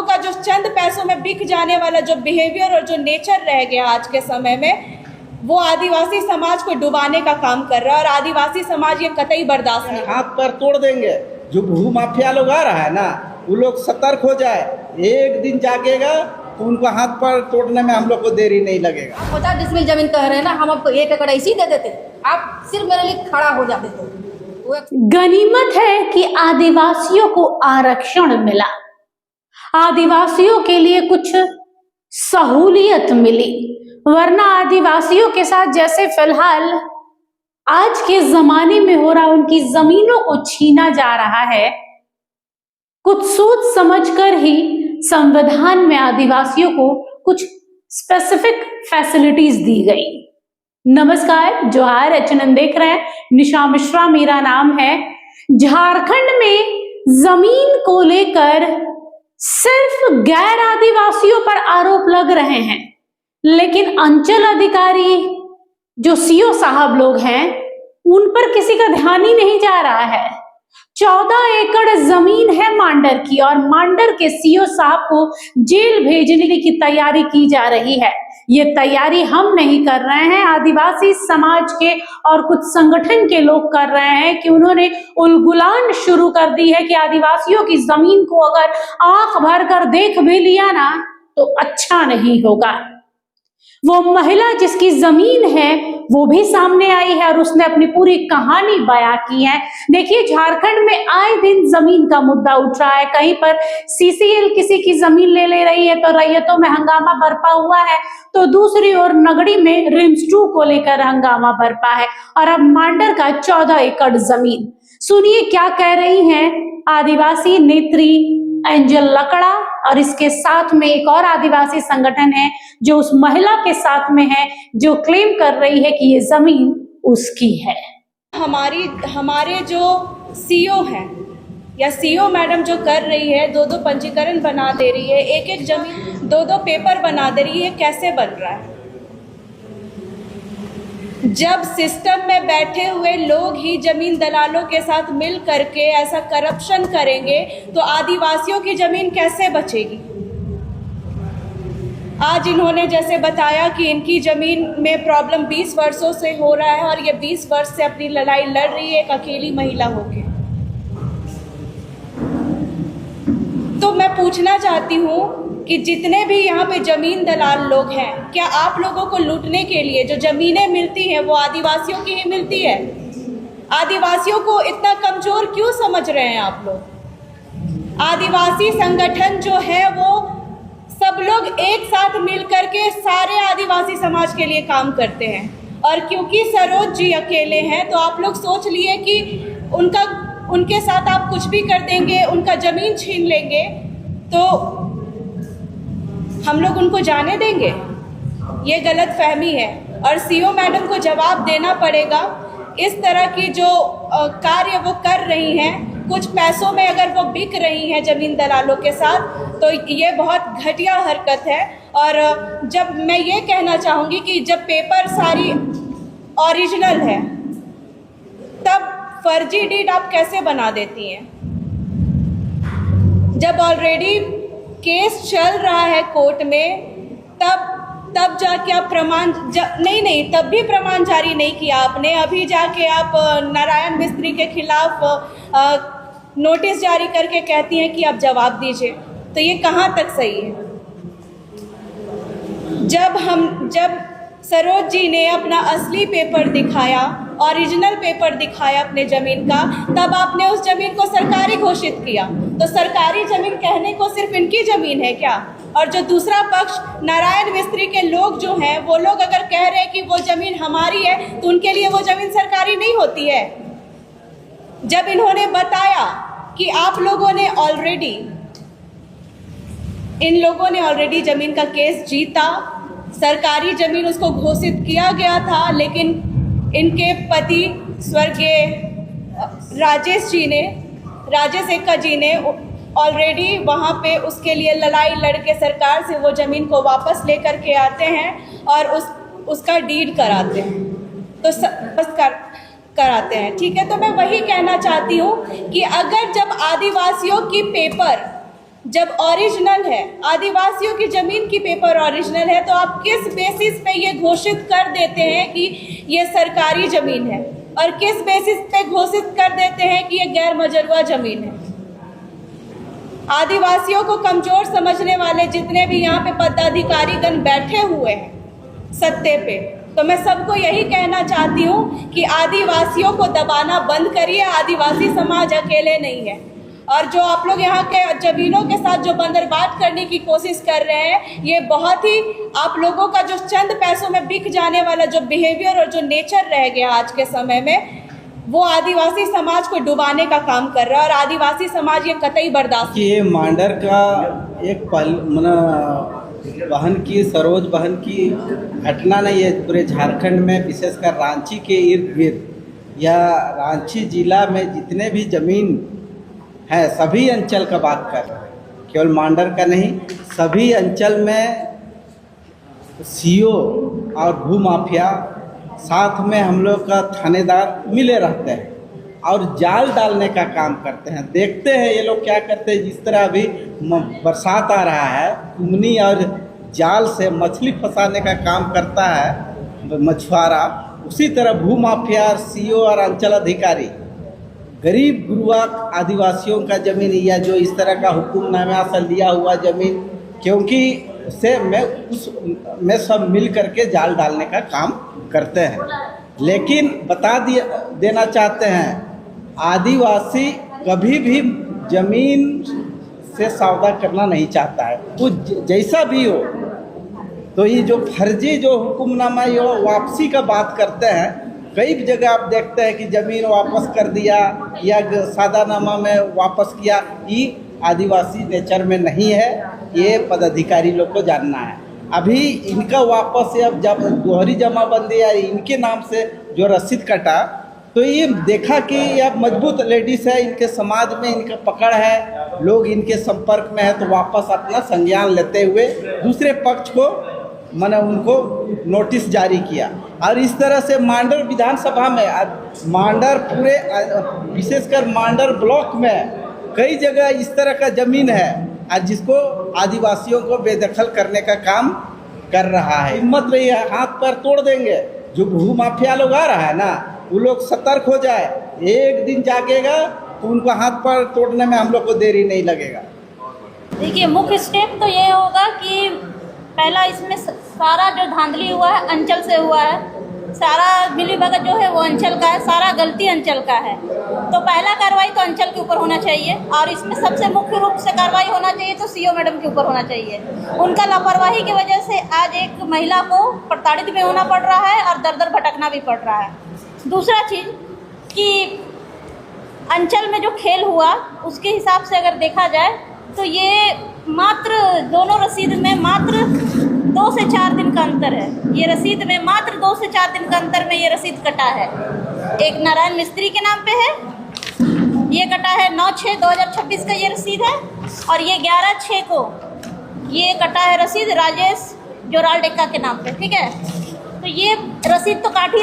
का जो चंद पैसों में बिक जाने वाला जो बिहेवियर और जो नेचर रह गया आज के समय में, वो आदिवासी समाज को डुबाने का काम कर रहा है और आदिवासी समाज ये कतई बर्दाश्त नहीं। हाथ पर तोड़ देंगे। जो भू माफिया लोग आ रहा है ना, वो लोग सतर्क हो जाए, एक दिन जागेगा तो उनको हाथ पर तोड़ने में हम लोग को देरी नहीं लगेगा। 50 डिसमिल जमीन कह रहे हैं ना, हम आपको 1 एकड़ ऐसी दे देते, आप सिर्फ मेरे लिए खड़ा हो जाते थे। गनीमत है कि आदिवासियों को आरक्षण मिला, आदिवासियों के लिए कुछ सहूलियत मिली, वरना आदिवासियों के साथ जैसे फिलहाल आज के जमाने में हो रहा, उनकी जमीनों को छीना जा रहा है, कुछ सोच समझकर ही संविधान में आदिवासियों को कुछ स्पेसिफिक फैसिलिटीज दी गई। नमस्कार, जोहार, एचएनएन देख रहे हैं, निशा मिश्रा मेरा नाम है। झारखंड में जमीन को लेकर सिर्फ गैर आदिवासियों पर आरोप लग रहे हैं, लेकिन अंचल अधिकारी जो सीओ साहब लोग हैं उन पर किसी का ध्यान ही नहीं जा रहा है। 14 एकड़ जमीन है मांडर की और मांडर के सीओ साहब को जेल भेजने की तैयारी की जा रही है। ये तैयारी हम नहीं कर रहे हैं, आदिवासी समाज के और कुछ संगठन के लोग कर रहे हैं कि उन्होंने उलगुलान शुरू कर दी है कि आदिवासियों की जमीन को अगर आंख भर कर देख भी लिया ना तो अच्छा नहीं होगा। वो महिला जिसकी जमीन है वो भी सामने आई है और उसने अपनी पूरी कहानी बयां की है। देखिए, झारखंड में आए दिन जमीन का मुद्दा उठ रहा है। कहीं पर सीसीएल किसी की जमीन ले रही है तो रैयतों में हंगामा बरपा हुआ है, तो दूसरी ओर नगड़ी में रिम्स 2 को लेकर हंगामा बरपा है और अब मांडर का 14 एकड़ जमीन। सुनिए क्या कह रही हैं आदिवासी नेत्री एंजल लकड़ा, और इसके साथ में एक और आदिवासी संगठन है जो उस महिला के साथ में है जो क्लेम कर रही है कि ये जमीन उसकी है। हमारे जो सीओ हैं या सीओ मैडम जो कर रही है, 2-2 पंजीकरण बना दे रही है, एक जमीन 2-2 पेपर बना दे रही है, कैसे बन रहा है? जब सिस्टम में बैठे हुए लोग ही जमीन दलालों के साथ मिल करके ऐसा करप्शन करेंगे तो आदिवासियों की जमीन कैसे बचेगी? आज इन्होंने जैसे बताया कि इनकी ज़मीन में प्रॉब्लम 20 वर्षों से हो रहा है और ये 20 वर्ष से अपनी लड़ाई लड़ रही है एक अकेली महिला होके। तो मैं पूछना चाहती हूँ कि जितने भी यहाँ पे ज़मीन दलाल लोग हैं, क्या आप लोगों को लूटने के लिए जो ज़मीनें मिलती हैं वो आदिवासियों की ही मिलती है? आदिवासियों को इतना कमज़ोर क्यों समझ रहे हैं आप लोग? आदिवासी संगठन जो है वो सब लोग एक साथ मिल करके सारे आदिवासी समाज के लिए काम करते हैं, और क्योंकि सरोज जी अकेले हैं तो आप लोग सोच लिए कि उनके साथ आप कुछ भी कर देंगे, उनका ज़मीन छीन लेंगे तो हम लोग उनको जाने देंगे? ये गलत फहमी है और सीओ मैडम को जवाब देना पड़ेगा। इस तरह की जो कार्य वो कर रही हैं, कुछ पैसों में अगर वो बिक रही हैं ज़मीन दलालों के साथ, तो ये बहुत घटिया हरकत है। और जब मैं ये कहना चाहूँगी कि जब पेपर सारी ओरिजिनल है तब फर्जी डीड आप कैसे बना देती हैं? जब ऑलरेडी केस चल रहा है कोर्ट में तब जाके आप नहीं तब भी प्रमाण जारी नहीं किया आपने। अभी जाके आप नारायण मिस्त्री के खिलाफ नोटिस जारी करके कहती हैं कि आप जवाब दीजिए, तो ये कहाँ तक सही है? जब सरोज जी ने अपना असली पेपर दिखाया, ओरिजिनल पेपर दिखाया अपने ज़मीन का, तब आपने उस ज़मीन को सरकारी घोषित किया। तो सरकारी ज़मीन कहने को सिर्फ इनकी ज़मीन है क्या? और जो दूसरा पक्ष नारायण मिस्त्री के लोग जो हैं, वो लोग अगर कह रहे हैं कि वो ज़मीन हमारी है तो उनके लिए वो ज़मीन सरकारी नहीं होती है। जब इन्होंने बताया कि इन लोगों ने ऑलरेडी ज़मीन का केस जीता, सरकारी ज़मीन उसको घोषित किया गया था, लेकिन इनके पति स्वर्गीय राजेश एक्का जी ने ऑलरेडी वहाँ पे उसके लिए लड़ाई लड़के सरकार से वो ज़मीन को वापस लेकर के आते हैं और उसका डीड कराते हैं, तो कराते हैं। ठीक है, तो मैं वही कहना चाहती हूँ कि अगर जब आदिवासियों की पेपर जब ओरिजिनल है, आदिवासियों की ज़मीन की पेपर ओरिजिनल है, तो आप किस बेसिस पे ये घोषित कर देते हैं कि ये सरकारी ज़मीन है, और किस बेसिस पे घोषित कर देते हैं कि ये गैर मजरूआ ज़मीन है? आदिवासियों को कमज़ोर समझने वाले जितने भी यहाँ पे पदाधिकारीगण बैठे हुए हैं सत्ते पे, तो मैं सबको यही कहना चाहती हूँ कि आदिवासियों को दबाना बंद करिए। आदिवासी समाज अकेले नहीं है, और जो आप लोग यहाँ के ज़मीनों के साथ जो बंदरबाट करने की कोशिश कर रहे हैं, ये बहुत ही आप लोगों का जो चंद पैसों में बिक जाने वाला जो बिहेवियर और जो नेचर रह गया आज के समय में, वो आदिवासी समाज को डुबाने का काम कर रहा है, और आदिवासी समाज ये कतई बर्दाश्त। ये मांडर का एक बहन की, सरोज बहन की घटना नहीं है, पूरे झारखंड में विशेषकर रांची के इर्द गिर्द या रांची जिला में जितने भी ज़मीन है सभी अंचल का बात कर रहे हैं, केवल मांडर का नहीं, सभी अंचल में सीओ और भूमाफिया साथ में हम लोग का थानेदार मिले रहते हैं और जाल डालने का काम करते हैं। देखते हैं ये लोग क्या करते हैं। जिस तरह अभी बरसात आ रहा है, कुमनी और जाल से मछली फंसाने का काम करता है मछुआरा, उसी तरह भूमाफिया, सीओ और अंचल अधिकारी गरीब गुरुआ आदिवासियों का ज़मीन या जो इस तरह का हुक्मनामा से लिया हुआ ज़मीन, क्योंकि से मैं सब मिल करके जाल डालने का काम करते हैं। लेकिन बता देना चाहते हैं, आदिवासी कभी भी ज़मीन से सौदा करना नहीं चाहता है, वो जैसा भी हो। तो ये जो फर्जी जो हुक्मनामा ये वापसी का बात करते हैं, कई जगह आप देखते हैं कि ज़मीन वापस कर दिया या सादानामा में वापस किया, ये आदिवासी नेचर में नहीं है। ये पदाधिकारी लोग को जानना है। अभी इनका वापस से अब जब दोहरी जमाबंदी या इनके नाम से जो रसीद कटा, तो ये देखा कि ये मजबूत लेडीज़ है, इनके समाज में इनका पकड़ है, लोग इनके संपर्क में है, तो वापस अपना संज्ञान लेते हुए दूसरे पक्ष को मैंने उनको नोटिस जारी किया। और इस तरह से मांडर विधानसभा में, मांडर पूरे विशेषकर मांडर ब्लॉक में कई जगह इस तरह का ज़मीन है जिसको आदिवासियों को बेदखल करने का काम कर रहा है। हिम्मत रही है, हाथ पैर तोड़ देंगे। जो भूमाफिया लोग आ रहा है ना, वो लोग सतर्क हो जाए, एक दिन जागेगा तो उनको हाथ पैर तोड़ने में हम लोग को देरी नहीं लगेगा। देखिए, मुख्य स्टेप तो ये होगा कि पहला इसमें सारा जो धांधली हुआ है अंचल से हुआ है, सारा मिलीभगत जो है वो अंचल का है, सारा गलती अंचल का है। तो पहला कार्रवाई तो अंचल के ऊपर होना चाहिए, और इसमें सबसे मुख्य रूप से कार्रवाई होना चाहिए तो सीओ मैडम के ऊपर होना चाहिए। उनका लापरवाही की वजह से आज एक महिला को प्रताड़ित भी होना पड़ रहा है और दर दर भटकना भी पड़ रहा है। दूसरा चीज़ कि अंचल में जो खेल हुआ उसके हिसाब से अगर देखा जाए तो ये मात्र दोनों रसीद में मात्र 2 से 4 दिन का अंतर है। ये रसीद में मात्र 2 से 4 दिन का अंतर में ये रसीद कटा है। एक नारायण मिस्त्री के नाम पे है, ये कटा है 9/6/2026 का ये रसीद है, और ये 11/6 को ये कटा है रसीद राजेश जोराल डेक्का के नाम पे। ठीक है, तो ये रसीद तो काट ही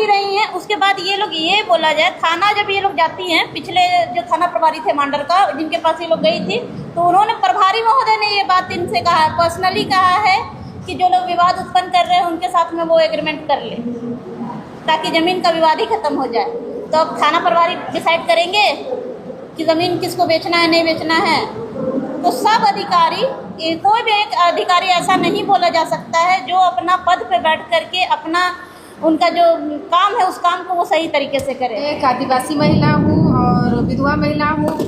रही हैं। उसके बाद ये लोग, ये बोला जाए, थाना जब ये लोग जाती हैं, पिछले जो थाना प्रभारी थे मांडर का, जिनके पास ये लोग गई थी, तो उन्होंने, प्रभारी महोदय ने ये बात इनसे कहा, पर्सनली कहा है कि जो लोग विवाद उत्पन्न कर रहे हैं उनके साथ में वो एग्रीमेंट कर ले, ताकि ज़मीन का विवाद ही खत्म हो जाए। तो अब थाना प्रभारी डिसाइड करेंगे कि ज़मीन किसको बेचना है, नहीं बेचना है। तो सब अधिकारी, कोई भी एक अधिकारी ऐसा नहीं बोला जा सकता है जो अपना पद पे बैठ करके अपना, उनका जो काम है उस काम को वो सही तरीके से करे। एक आदिवासी महिला हूँ और विधवा महिला हूँ।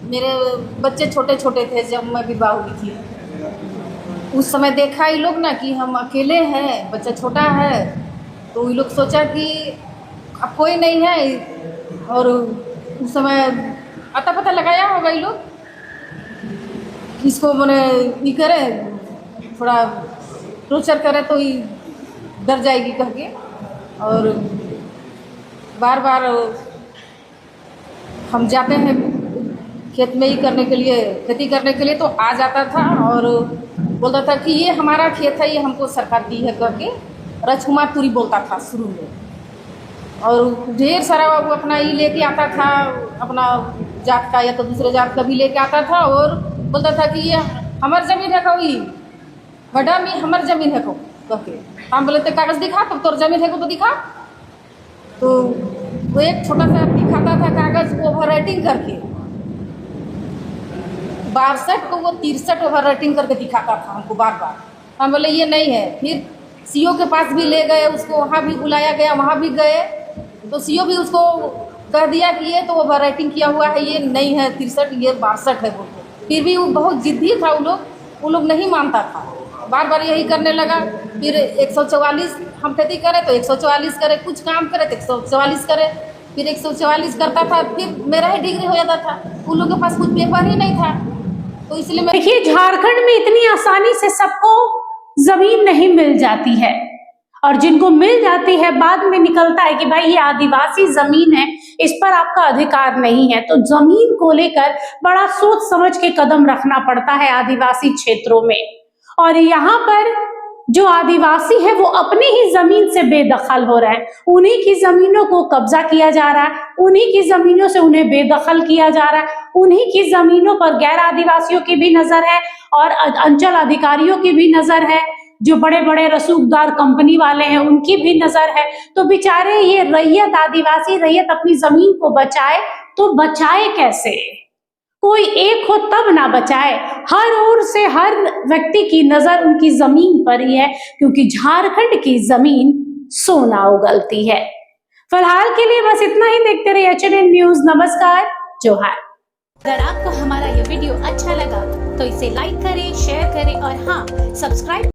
मेरे बच्चे छोटे छोटे थे जब मैं विवाह हुई थी। उस समय देखा ये लोग ना कि हम अकेले हैं, बच्चा छोटा है, तो ये लोग सोचा कि अब कोई नहीं है, और उस समय अता पता लगाया होगा ये लोग इसको मैंने ये करे, थोड़ा टॉर्चर करे तो ये डर जाएगी कह के, और बार बार हम जाते हैं खेत में ही करने के लिए, खेती करने के लिए, तो आ जाता था और बोलता था कि ये हमारा खेत है, ये हमको सरकार दी है करके राजकुमार तुरी बोलता था शुरू में। और ढेर सारा वो अपना ये लेके आता था, अपना जात का या तो दूसरे जात का भी लेके आता था, और बोलता था कि ये हमार जमीन है कहो, ये मैडम ये हमार जमीन है कहो कह के। हम बोले थे कागज़ दिखा, तब तोर जमीन है को तो दिखा। तो वो एक छोटा सा दिखाता था कागज़ ओवर राइटिंग करके, 62 को वो 63 ओवर राइटिंग करके दिखाता था हमको बार बार। हम बोले ये नहीं है। फिर सीओ के पास भी ले गए उसको, वहाँ भी बुलाया गया, वहाँ भी गए तो सीओ भी उसको कह दिया कि ये तो ओवर राइटिंग किया हुआ है, ये नहीं है 63, ये 62 है बोल के। फिर भी वो बहुत जिद्दी था, वो लोग नहीं मानता था, बार बार यही करने लगा। फिर 144 हम खेती करें तो 144 करे, कुछ काम करे तो 144 करे, फिर 144 करता था, फिर मेरा ही डिग्री हो जाता था। उन लोगों के पास कुछ पेपर ही नहीं था, तो इसलिए मैं देखिए झारखंड में इतनी आसानी से सबको जमीन नहीं मिल जाती है, और जिनको मिल जाती है बाद में निकलता है कि भाई ये आदिवासी जमीन है, इस पर आपका अधिकार नहीं है। तो जमीन को लेकर बड़ा सोच समझ के कदम रखना पड़ता है आदिवासी क्षेत्रों में। और यहाँ पर जो आदिवासी है वो अपनी ही जमीन से बेदखल हो रहे हैं, उन्हीं की जमीनों को कब्जा किया जा रहा है, उन्हीं की जमीनों से उन्हें बेदखल किया जा रहा है, उन्हीं की जमीनों पर गैर आदिवासियों की भी नजर है और अंचल अधिकारियों की भी नजर है, जो बड़े बड़े रसूखदार कंपनी वाले हैं उनकी भी नजर है। तो बेचारे ये रैयत, आदिवासी रैयत अपनी जमीन को बचाए तो बचाए कैसे? कोई एक हो तब ना बचाए। हर ओर से हर व्यक्ति की नजर उनकी जमीन पर ही है, क्योंकि झारखंड की जमीन सोना उगलती है। फिलहाल के लिए बस इतना ही। देखते रहिए HNN न्यूज। नमस्कार, जोहार। अगर आपको हमारा ये वीडियो अच्छा लगा तो इसे लाइक करें, शेयर करें और हाँ, सब्सक्राइब